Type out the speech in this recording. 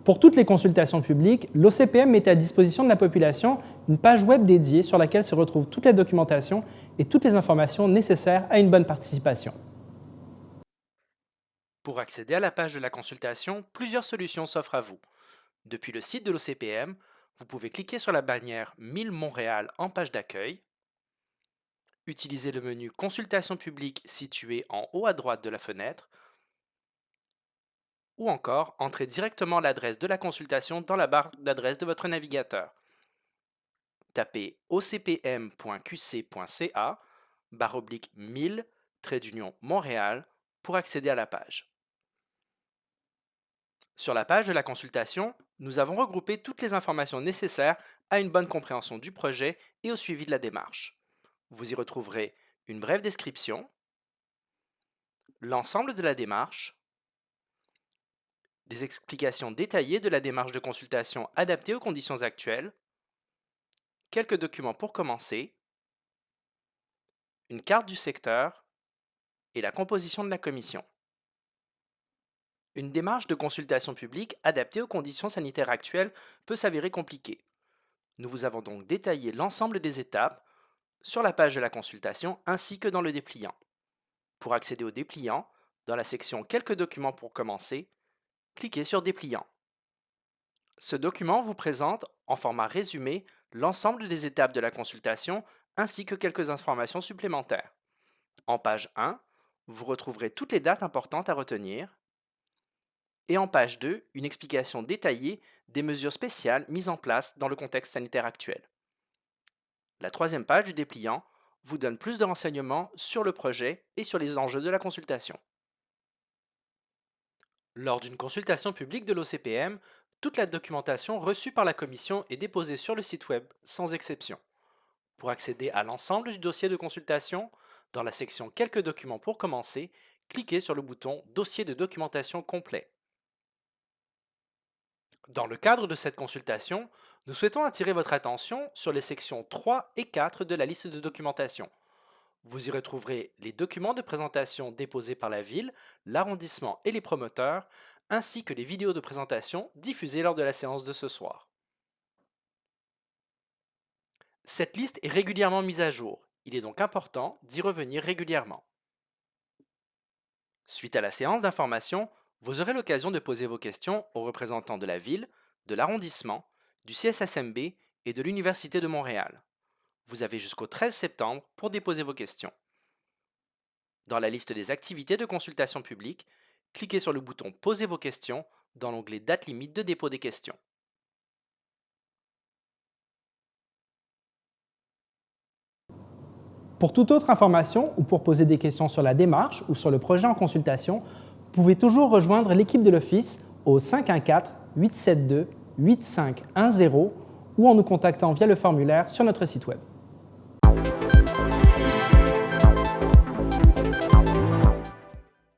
Pour toutes les consultations publiques, l'OCPM met à disposition de la population une page web dédiée sur laquelle se retrouvent toutes les documentations et toutes les informations nécessaires à une bonne participation. Pour accéder à la page de la consultation, plusieurs solutions s'offrent à vous. Depuis le site de l'OCPM, vous pouvez cliquer sur la bannière 1000 Montréal en page d'accueil, utiliser le menu Consultation publique situé en haut à droite de la fenêtre, ou encore entrer directement l'adresse de la consultation dans la barre d'adresse de votre navigateur. Tapez ocpm.qc.ca, /1000, Montréal, pour accéder à la page. Sur la page de la consultation, nous avons regroupé toutes les informations nécessaires à une bonne compréhension du projet et au suivi de la démarche. Vous y retrouverez une brève description, l'ensemble de la démarche, des explications détaillées de la démarche de consultation adaptée aux conditions actuelles, quelques documents pour commencer, une carte du secteur et la composition de la commission. Une démarche de consultation publique adaptée aux conditions sanitaires actuelles peut s'avérer compliquée. Nous vous avons donc détaillé l'ensemble des étapes sur la page de la consultation ainsi que dans le dépliant. Pour accéder au dépliant, dans la section Quelques documents pour commencer, cliquez sur Dépliant. Ce document vous présente, en format résumé, l'ensemble des étapes de la consultation ainsi que quelques informations supplémentaires. En page 1, vous retrouverez toutes les dates importantes à retenir. Et en page 2, une explication détaillée des mesures spéciales mises en place dans le contexte sanitaire actuel. La troisième page du dépliant vous donne plus de renseignements sur le projet et sur les enjeux de la consultation. Lors d'une consultation publique de l'OCPM, toute la documentation reçue par la commission est déposée sur le site web, sans exception. Pour accéder à l'ensemble du dossier de consultation, dans la section Quelques documents pour commencer, cliquez sur le bouton Dossier de documentation complet. Dans le cadre de cette consultation, nous souhaitons attirer votre attention sur les sections 3 et 4 de la liste de documentation. Vous y retrouverez les documents de présentation déposés par la ville, l'arrondissement et les promoteurs, ainsi que les vidéos de présentation diffusées lors de la séance de ce soir. Cette liste est régulièrement mise à jour. Il est donc important d'y revenir régulièrement. Suite à la séance d'information, vous aurez l'occasion de poser vos questions aux représentants de la ville, de l'arrondissement, du CSSMB et de l'Université de Montréal. Vous avez jusqu'au 13 septembre pour déposer vos questions. Dans la liste des activités de consultation publique, cliquez sur le bouton « Posez vos questions » dans l'onglet « Date limite de dépôt des questions ». Pour toute autre information ou pour poser des questions sur la démarche ou sur le projet en consultation, vous pouvez toujours rejoindre l'équipe de l'Office au 514-872-8510 ou en nous contactant via le formulaire sur notre site web.